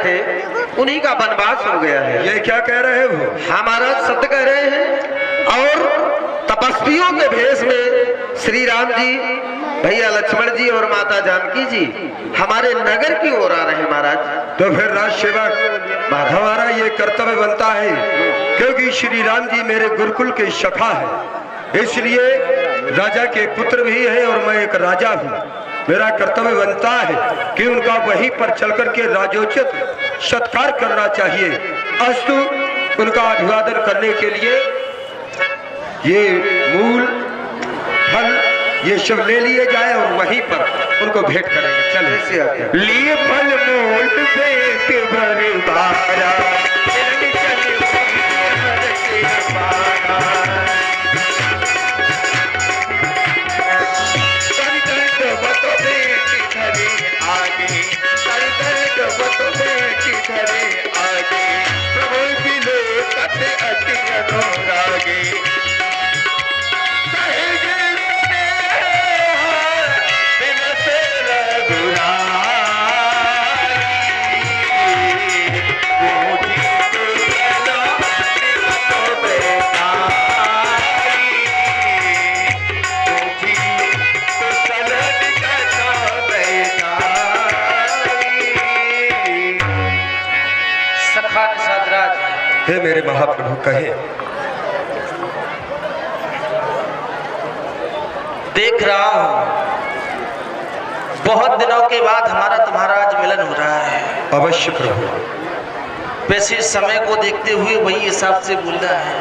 थे उन्हीं का वनवास हो गया है। ये क्या कह रहे हो? हमारा सत्य कह रहे हैं। और तपस्वियों के भेष में श्री राम जी, भैया लक्ष्मण जी और माता जानकी जी हमारे नगर की ओर आ रहे हैं महाराज। तो फिर राज सेवक हमारा ये कर्तव्य बनता है, क्योंकि श्री राम जी मेरे गुरुकुल के सखा है, इसलिए राजा के पुत्र भी है और मैं एक राजा हूँ। मेरा कर्तव्य बनता है कि उनका वहीं पर चल करके राजोचित सत्कार करना चाहिए। अस्तु, उनका अभिवादन करने के लिए ये मूल फल ये सब ले लिए जाए और वहीं पर उनको भेंट करेंगे। चलिए लिए फल मूल भेंट बरबारा हे मेरे महाप्रभु कहे। देख रहा हूं बहुत दिनों के बाद हमारा तुम्हारा आज मिलन हो रहा है। अवश्य प्रभु। वैसे समय को देखते हुए वही हिसाब से बोलना है।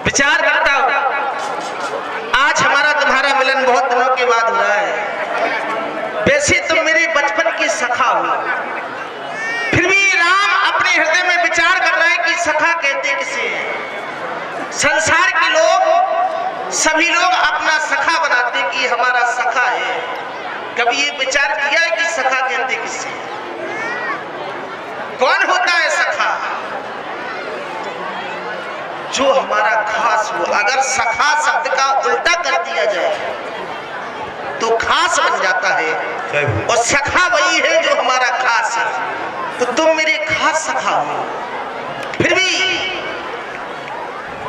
विचार करता हूं आज हमारा तुम्हारा मिलन बहुत दिनों के बाद हो रहा है। वैसे तुम मेरे बचपन की सखा हो, फिर भी राम अपने हृदय में विचार कर रहा है कि सखा कहते किसे हैं। संसार के लोग सभी लोग अपना सखा बनाते कि हमारा सखा है। कभी ये विचार किया है कि सखा कहते किसे? कौन होता है सखा? जो हमारा खास हो। अगर सखा शब्द का उल्टा कर दिया जाए तो खास बन जाता है, और सखा वही है जो हमारा खास है। तो तुम मेरे खास सखा हो, फिर भी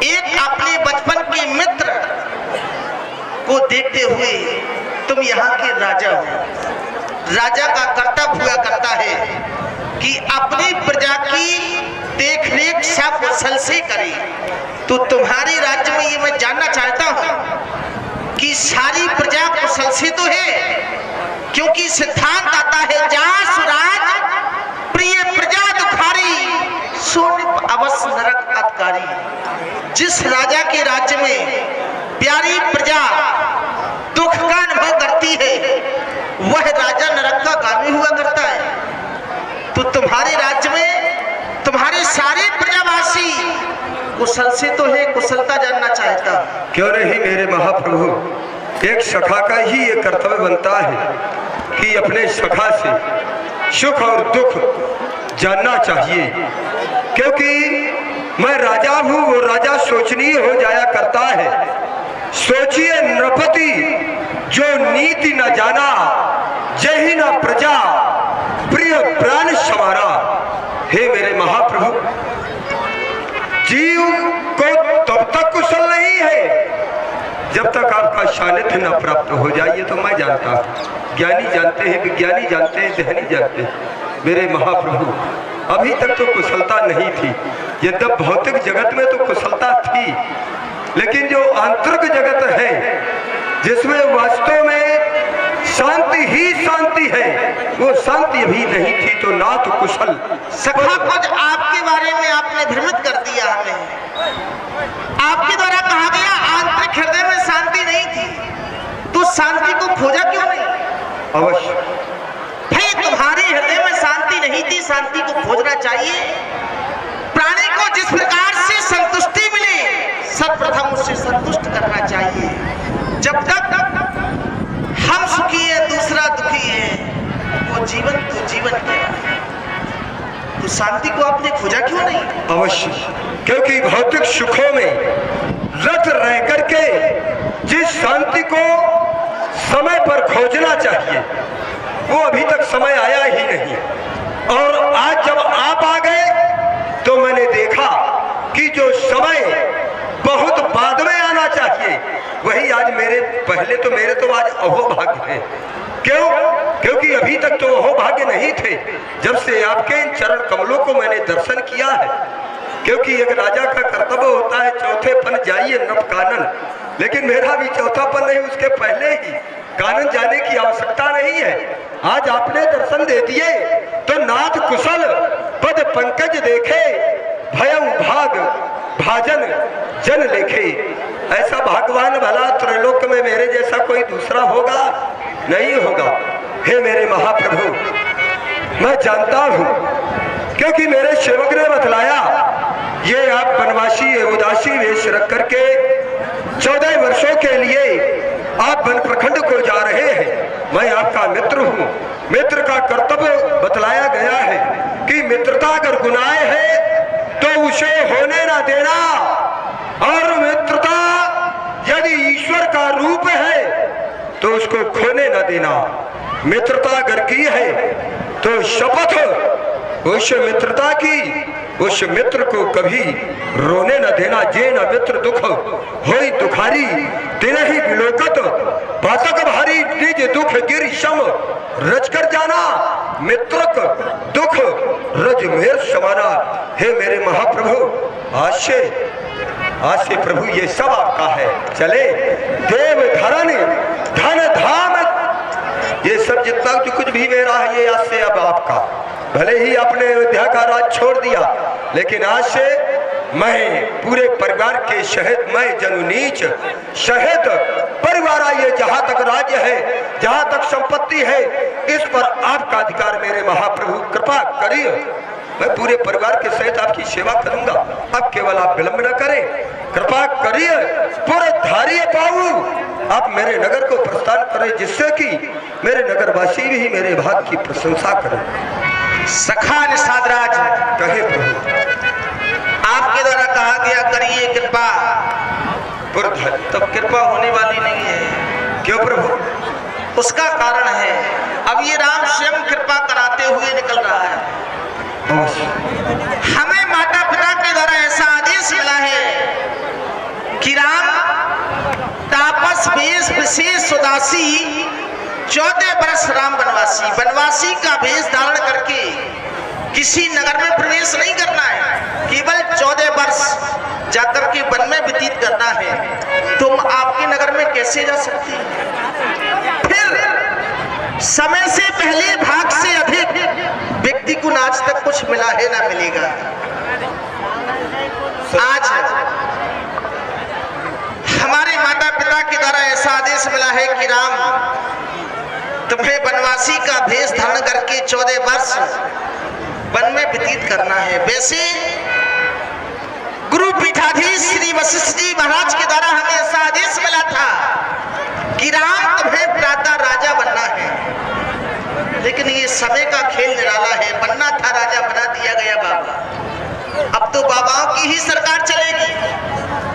एक अपने बचपन के मित्र को देखते हुए तुम यहाँ के राजा हो। राजा का कर्तव्य हुआ करता है कि अपनी प्रजा की देखरेख सकुशल से करे। तो तुम्हारे राज्य में ये मैं जानना चाहता हूं कि सारी प्रजा कुशल से तो है, क्योंकि सिद्धांत आता है जहां सुराज प्रिय प्रजा दुखारी सोन अवश्य नरक अतकारी। जिस राजा के राज्य में प्यारी प्रजा दुख का अनुभव करती है वह राजा नरक का गामी हुआ करता है। तो तुम्हारे राज्य में तुम्हारे सारे प्रजावासी कुशल से तो है, कुशलता जानना चाहता। क्यों नहीं मेरे महाप्रभु, एक सखा का ही ये कर्तव्य बनता है कि अपने सखा से सुख और दुख जानना चाहिए। क्योंकि मैं राजा हूँ, वो राजा सोचनीय हो जाया करता है। सोचिए नृपति जो नीति न जाना, जही न प्रजा प्रिय प्राण समारा। हे मेरे महाप्रभु, जीव को तब तक कुशल नहीं है जब तक आपका सानिध्य न प्राप्त हो जाए। तो मैं जानता हूँ, ज्ञानी जानते हैं, विज्ञानी जानते हैं, ध्यानी जानते हैं। मेरे महाप्रभु, अभी तक तो कुशलता नहीं थी। यद्यप भौतिक जगत में तो कुशलता थी, लेकिन जो आंतरिक जगत है जिसमें वास्तव में शांति ही शांति है, वो शांति भी नहीं थी। तो ना तो कुशल सखा कुछ आपके बारे में आपने भ्रमित कर दिया हमें। आपके द्वारा कहा गया आंतरिक हृदय में शांति नहीं थी, तो शांति को खोजा क्यों नहीं? अवश्य भाई, तुम्हारे हृदय में शांति नहीं थी, शांति को खोजना चाहिए। प्राणी को जिस प्रकार से संतुष्टि मिले सर्वप्रथम उससे संतुष्ट करना चाहिए। जब तक हम सुखी है दूसरा दुखी है, वो जीवन तो जीवन है। तो शांति को आपने खोजा क्यों नहीं? अवश्य, क्योंकि भौतिक सुखों में रत रह करके पर खोजना चाहिए, वो अभी तक समय आया ही नहीं। और आज जब आप आ गए तो मैंने देखा कि जो समय बहुत बाद में आना चाहिए वही आज मेरे तो आज अहोभाग्य है। क्यों? क्योंकि अभी तक तो अहोभाग्य नहीं थे जब से आपके इन चरण कमलों को मैंने दर्शन किया है। क्योंकि एक राजा का कर्तव्य होता है चौथे पन जाइए नव कानन, लेकिन मेरा भी चौथा पन नहीं, उसके पहले ही कानन जाने की आवश्यकता नहीं है। आज आपने दर्शन दे दिए तो नाथ कुशल पद पंकज देखे, भयं भाग भाजन जन लेखे। ऐसा भगवान भला त्रिलोक में मेरे जैसा कोई दूसरा होगा? नहीं होगा। हे मेरे महाप्रभु, मैं जानता हूं क्योंकि मेरे सेवक ने बतलाया, ये आप वनवासी उदासी वेश रख करके 14 वर्षों के लिए आप वन प्रखंड को जा रहे हैं। मैं आपका मित्र हूँ। मित्र का कर्तव्य बतलाया गया है कि मित्रता अगर गुनाह है तो उसे होने ना देना, और मित्रता यदि ईश्वर का रूप है तो उसको खोने ना देना। मित्रता अगर की है तो शपथ उस मित्रता की, उस मित्र को कभी रोने न देना। जे न मित्र दुख होई दुखारी, तिन ही विलोकत पातक भारी, निज दुख गिर शम रज कर जाना, मित्रक दुख रज मेर समाना। हे मेरे महाप्रभु, आज से प्रभु ये सब आपका है। चले देव धरण धन धाम, ये सब जितना जो कुछ भी मेरा है ये आज से अब आपका। भले ही आपने अयोध्या का राज छोड़ दिया, लेकिन आज से मैं पूरे परिवार के शहीद, मैं जनु नीच शहीद परिवार, ये जहां तक राज्य है, जहां तक संपत्ति है, इस पर आपका अधिकार। मेरे महाप्रभु कृपा करिए, मैं पूरे परिवार के सहित आपकी सेवा करूंगा। अब केवल आप विलंब न करें, कृपा करिए, पूरे धारिये पाऊ आप मेरे नगर को प्रस्थान करें, जिससे कि मेरे नगरवासी भी मेरे भाग की प्रशंसा करें। सखा निषादराज कहे प्रभु, आपके द्वारा कहा गया करिए कृपा, तब कृपा होने वाली नहीं है। क्यों प्रभु? उसका कारण है, अब ये राम स्वयं कृपा कराते हुए निकल रहा है। हमें माता पिता के द्वारा ऐसा आदेश मिला है कि राम तापस वेश विशेष उदासी 14 वर्ष राम वनवासी, वनवासी का वेश धारण करके किसी नगर में प्रवेश नहीं करना है, केवल 14 वर्ष जाकर के वन में व्यतीत करना है। तुम आपके नगर में कैसे जा सकती हो? फिर समय से पहले भाग से अधिक व्यक्ति को आज तक कुछ मिला है ना मिलेगा। आज हमारे माता पिता के द्वारा ऐसा आदेश मिला है कि राम तुम्हें वनवासी का भेष धारण करके 14 वर्ष वन में व्यतीत करना है। वैसे गुरु पीठाधीश श्री वशिष्ठ जी महाराज के द्वारा हमें ऐसा आदेश मिला था कि राम तुम्हें प्रातः राजा बनना है, लेकिन ये समय का खेल निराला है। बनना था राजा, बना दिया गया बाबा। अब तो बाबाओं की ही सरकार चलेगी,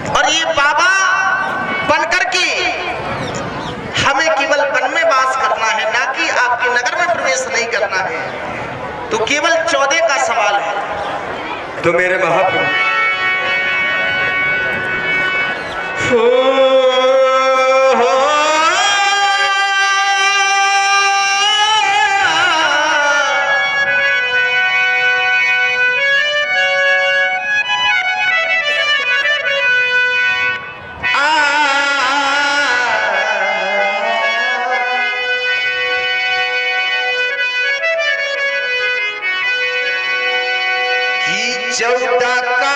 और ये बाबा बनकर के हमें केवल वन में वास करना है, ना कि आपके नगर में प्रवेश नहीं करना है। तो केवल 14 का सवाल है। तो मेरे महाप्रभु चौदह का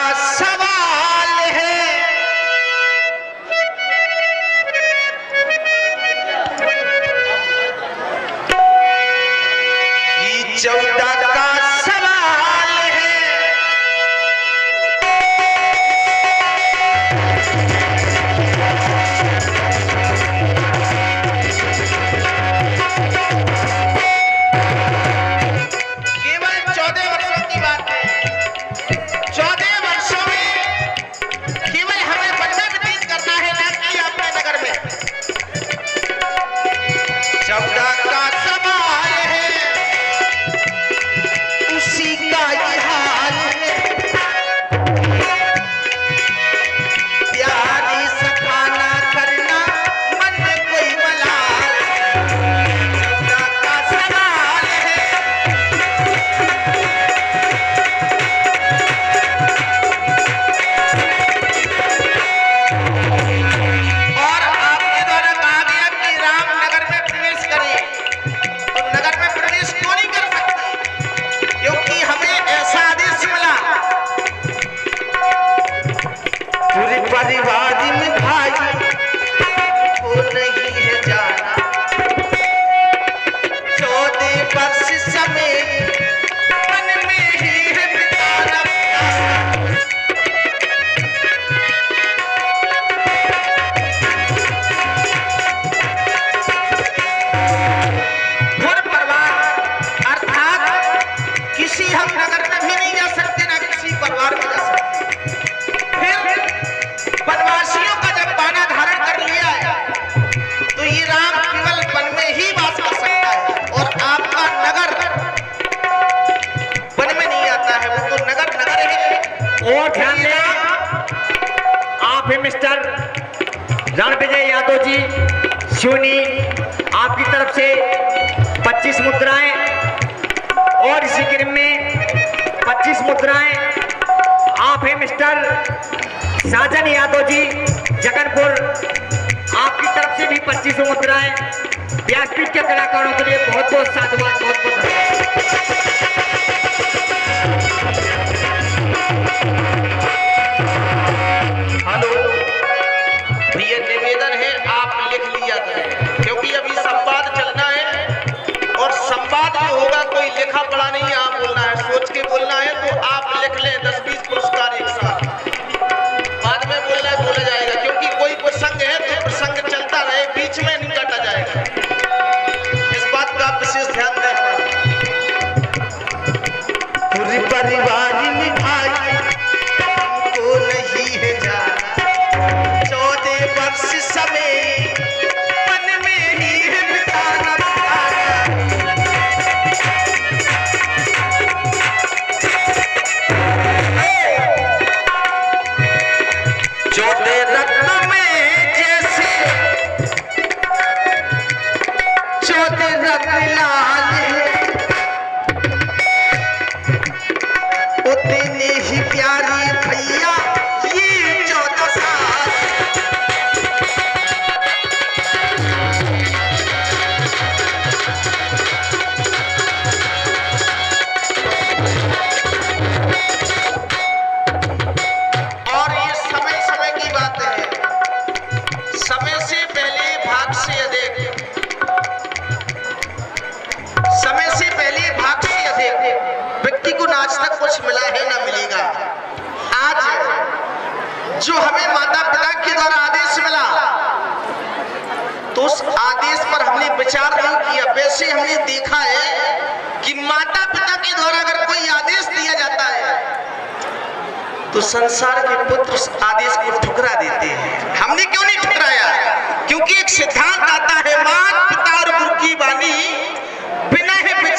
परिवार में भाई को नहीं है जाना, 14 वर्ष समय मन में ही है बिताना। घोर परिवार अर्थात किसी हम नगर में भी नहीं जा सकते, ना किसी परिवार में जा सकते। वनवासियों का जब बाना धारण कर लिया है तो ये राम केवल वन में ही वास कर सकता है, और आपका नगर वन में नहीं आता है, वो तो नगर नगर है। और ध्यान दें, आप हैं मिस्टर रणविजय यादव जी सोनी, आपकी तरफ से 25 मुद्राएं, और इसी क्रम में 25 मुद्राएं आप हैं मिस्टर साजन यादव जी जगनपुर, आपकी तरफ से भी 25 मुद्राएं। व्यासपीठ के कलाकारों के लिए बहुत बहुत साधुवाद, बहुत बहुत हेलो, ये निवेदन है आप लिख लिया करें, क्योंकि अभी संवाद चलना है, और संवाद जो होगा कोई लिखा पढ़ा नहीं, आप बोलना है, सोच के बोलना है। तो आप लिख लें 10-20 पुरस्कार एक साथ, बाद में बोलना है बोला जाएगा, क्योंकि कोई प्रसंग है तो प्रसंग चलता रहे, बीच में नहीं काटा जाएगा। इस बात का आप विशेष ध्यान दें। पूरी परिवार में भाई को नहीं है जाना, 14 वर्ष समय मन में ही है बिताना। चौथे रत्न में जैसे चौथे रत्न लाल है, उतनी ही प्यारी भैया ये 14 साल। और ये समय समय की बात है, समय से पहले भाग से अधिक, समय से पहले भाग से अधिक व्यक्ति को आज तक कुछ मिला है ना मिलेगा। आज जो हमें माता पिता के द्वारा आदेश मिला, तो उस आदेश पर हमने विचार नहीं किया। वैसे हमने देखा है कि माता पिता के द्वारा अगर कोई आदेश दिया जाता है तो संसार के पुत्र उस आदेश को ठुकरा देते हैं। हमने क्यों नहीं ठुकराया? क्योंकि एक सिद्धांत आता है, मान